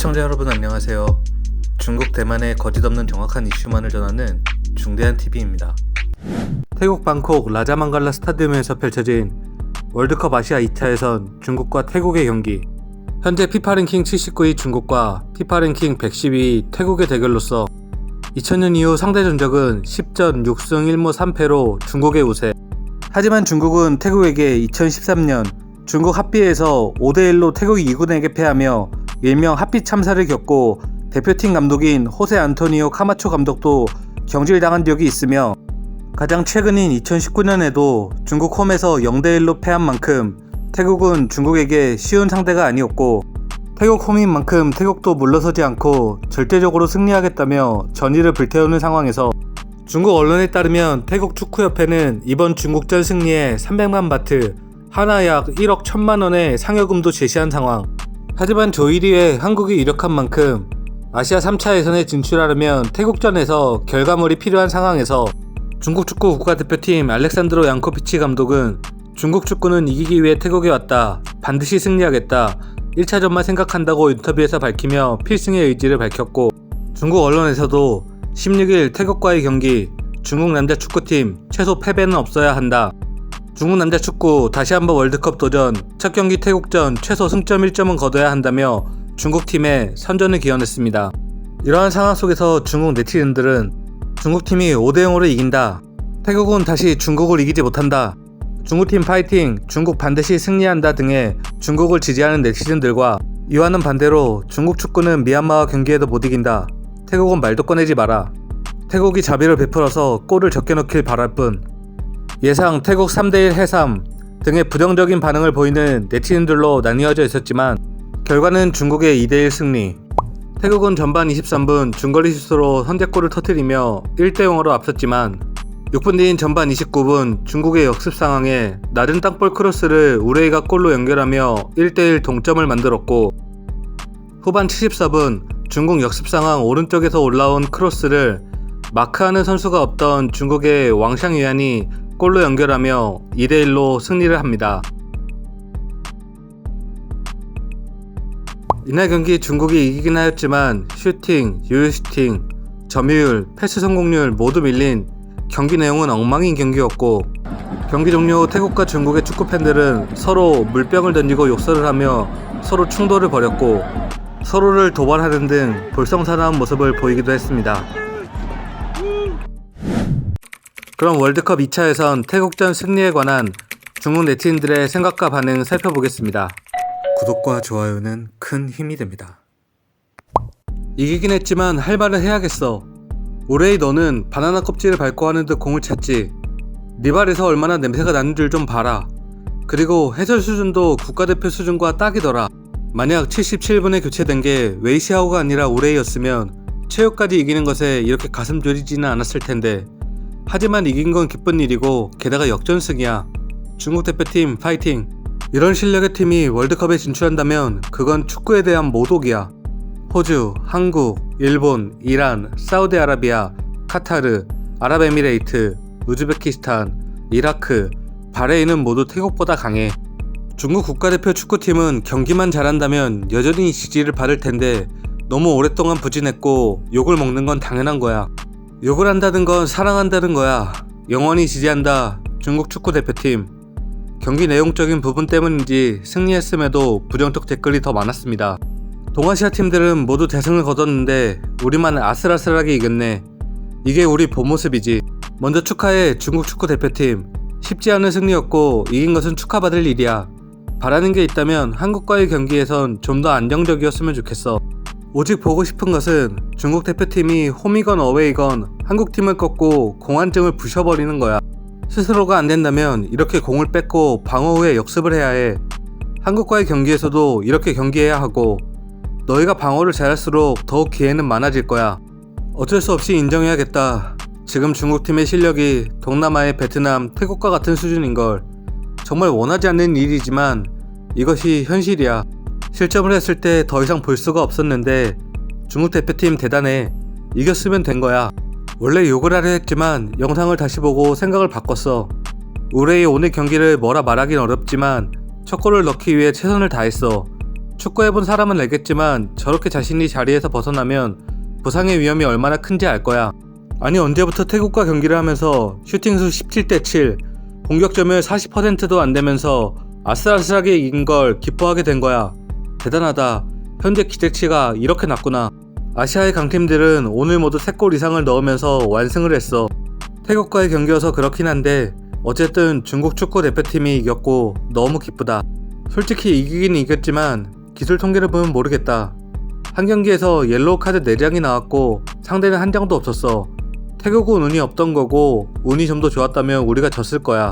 시청자 여러분 안녕하세요. 중국 대만의 거짓없는 정확한 이슈만을 전하는 중대한 TV입니다. 태국 방콕 라자망갈라 스타디움에서 펼쳐진 월드컵 아시아 2차 예선 중국과 태국의 경기. 현재 피파 랭킹 79위 중국과 피파 랭킹 112위 태국의 대결로서 2000년 이후 상대 전적은 10전 6승 1무 3패로 중국의 우세. 하지만 중국은 태국에게 2013년 중국 합비에서 5대1로 태국이 2군에게 패하며 일명 합비 참사를 겪고 대표팀 감독인 호세 안토니오 카마초 감독도 경질당한 적이 있으며 가장 최근인 2019년에도 중국 홈에서 0대1로 패한 만큼 태국은 중국에게 쉬운 상대가 아니었고 태국 홈인 만큼 태국도 물러서지 않고 절대적으로 승리하겠다며 전의를 불태우는 상황에서 중국 언론에 따르면 태국 축구협회는 이번 중국전 승리에 300만 바트, 하나 약 1억 1000만 원의 상여금도 제시한 상황. 하지만 조1위에 한국이 이력한 만큼 아시아 3차 예선에 진출하려면 태국전에서 결과물이 필요한 상황에서 중국 축구 국가대표팀 알렉산드로 양코비치 감독은 중국 축구는 이기기 위해 태국에 왔다. 반드시 승리하겠다. 1차전만 생각한다고 인터뷰에서 밝히며 필승의 의지를 밝혔고 중국 언론에서도 16일 태국과의 경기 중국 남자 축구팀 최소 패배는 없어야 한다. 중국 남자 축구 다시 한번 월드컵 도전 첫 경기 태국전 최소 승점 1점은 거둬야 한다며 중국팀에 선전을 기원했습니다. 이러한 상황 속에서 중국 네티즌들은 중국팀이 5대0으로 이긴다. 태국은 다시 중국을 이기지 못한다. 중국팀 파이팅, 중국 반드시 승리한다 등의 중국을 지지하는 네티즌들과 이와는 반대로 중국 축구는 미얀마와 경기에도 못 이긴다. 태국은 말도 꺼내지 마라. 태국이 자비를 베풀어서 골을 적게 넣길 바랄 뿐. 예상 태국 3대1 해삼 등의 부정적인 반응을 보이는 네티즌들로 나뉘어져 있었지만 결과는 중국의 2대1 승리. 태국은 전반 23분 중거리 슛으로 선제골을 터뜨리며 1대0으로 앞섰지만 6분 뒤인 전반 29분 중국의 역습 상황에 낮은 땅볼 크로스를 우레이가 골로 연결하며 1대1 동점을 만들었고 후반 74분 중국 역습 상황 오른쪽에서 올라온 크로스를 마크하는 선수가 없던 중국의 왕샹유안이 골로 연결하며 2대1로 승리를 합니다. 이날 경기 중국이 이기긴 하였지만 슈팅, 유효슈팅, 점유율, 패스 성공률 모두 밀린 경기 내용은 엉망인 경기였고 경기 종료 후 태국과 중국의 축구팬들은 서로 물병을 던지고 욕설을 하며 서로 충돌을 벌였고 서로를 도발하는 등 볼썽사나운 모습을 보이기도 했습니다. 그럼 월드컵 2차 예선 태국전 승리에 관한 중국 네티즌들의 생각과 반응 살펴보겠습니다. 구독과 좋아요는 큰 힘이 됩니다. 이기긴 했지만 할 말을 해야겠어. 우레이 너는 바나나 껍질을 밟고 하는 듯 공을 찼지. 네 발에서 얼마나 냄새가 나는 줄 좀 봐라. 그리고 해설 수준도 국가대표 수준과 딱이더라. 만약 77분에 교체된 게 웨이시하오가 아니라 우레이였으면 최후까지 이기는 것에 이렇게 가슴 졸이지는 않았을 텐데 하지만 이긴 건 기쁜 일이고 게다가 역전승이야. 중국 대표팀 파이팅. 이런 실력의 팀이 월드컵에 진출한다면 그건 축구에 대한 모독이야. 호주, 한국, 일본, 이란, 사우디아라비아, 카타르, 아랍에미레이트, 우즈베키스탄, 이라크, 바레인은 모두 태국보다 강해. 중국 국가대표 축구팀은 경기만 잘한다면 여전히 지지를 받을 텐데 너무 오랫동안 부진했고 욕을 먹는 건 당연한 거야. 욕을 한다는 건 사랑한다는 거야. 영원히 지지한다. 중국 축구 대표팀. 경기 내용적인 부분 때문인지 승리했음에도 부정적 댓글이 더 많았습니다. 동아시아 팀들은 모두 대승을 거뒀는데 우리만 아슬아슬하게 이겼네. 이게 우리 본 모습이지. 먼저 축하해 중국 축구 대표팀. 쉽지 않은 승리였고 이긴 것은 축하받을 일이야. 바라는 게 있다면 한국과의 경기에선 좀 더 안정적이었으면 좋겠어. 오직 보고 싶은 것은 중국 대표팀이 홈이건 어웨이건 한국팀을 꺾고 공안증을 부셔버리는 거야. 스스로가 안 된다면 이렇게 공을 뺏고 방어 후에 역습을 해야 해. 한국과의 경기에서도 이렇게 경기해야 하고 너희가 방어를 잘할수록 더욱 기회는 많아질 거야. 어쩔 수 없이 인정해야겠다. 지금 중국팀의 실력이 동남아의 베트남, 태국과 같은 수준인걸. 정말 원하지 않는 일이지만 이것이 현실이야. 실점을 했을 때 더 이상 볼 수가 없었는데 중국 대표팀 대단해. 이겼으면 된 거야. 원래 욕을 하려 했지만 영상을 다시 보고 생각을 바꿨어. 우레이 오늘 경기를 뭐라 말하긴 어렵지만 첫 골을 넣기 위해 최선을 다했어. 축구해본 사람은 알겠지만 저렇게 자신이 자리에서 벗어나면 부상의 위험이 얼마나 큰지 알 거야. 아니 언제부터 태국과 경기를 하면서 슈팅수 17대 7, 공격 점유율 40%도 안 되면서 아슬아슬하게 이긴 걸 기뻐하게 된 거야. 대단하다. 현재 기대치가 이렇게 낮구나. 아시아의 강팀들은 오늘 모두 3골 이상을 넣으면서 완승을 했어. 태국과의 경기여서 그렇긴 한데 어쨌든 중국 축구 대표팀이 이겼고 너무 기쁘다. 솔직히 이기긴 이겼지만 기술 통계를 보면 모르겠다. 한 경기에서 옐로우 카드 4장이 나왔고 상대는 한 장도 없었어. 태국은 운이 없던 거고 운이 좀 더 좋았다면 우리가 졌을 거야.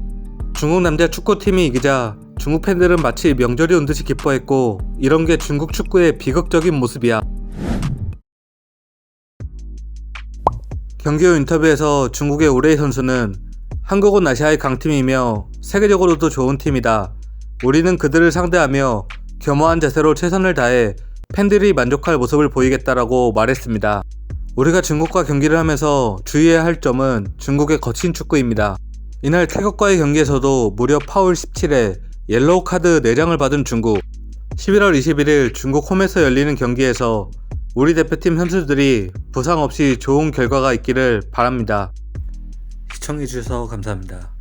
중국 남자 축구팀이 이기자 중국 팬들은 마치 명절이 온 듯이 기뻐했고 이런 게 중국 축구의 비극적인 모습이야. 경기 후 인터뷰에서 중국의 우레이 선수는 한국은 아시아의 강팀이며 세계적으로도 좋은 팀이다. 우리는 그들을 상대하며 겸허한 자세로 최선을 다해 팬들이 만족할 모습을 보이겠다라고 말했습니다. 우리가 중국과 경기를 하면서 주의해야 할 점은 중국의 거친 축구입니다. 이날 태국과의 경기에서도 무려 파울 17에 옐로우 카드 4장을 받은 중국. 11월 21일 중국 홈에서 열리는 경기에서 우리 대표팀 선수들이 부상 없이 좋은 결과가 있기를 바랍니다. 시청해주셔서 감사합니다.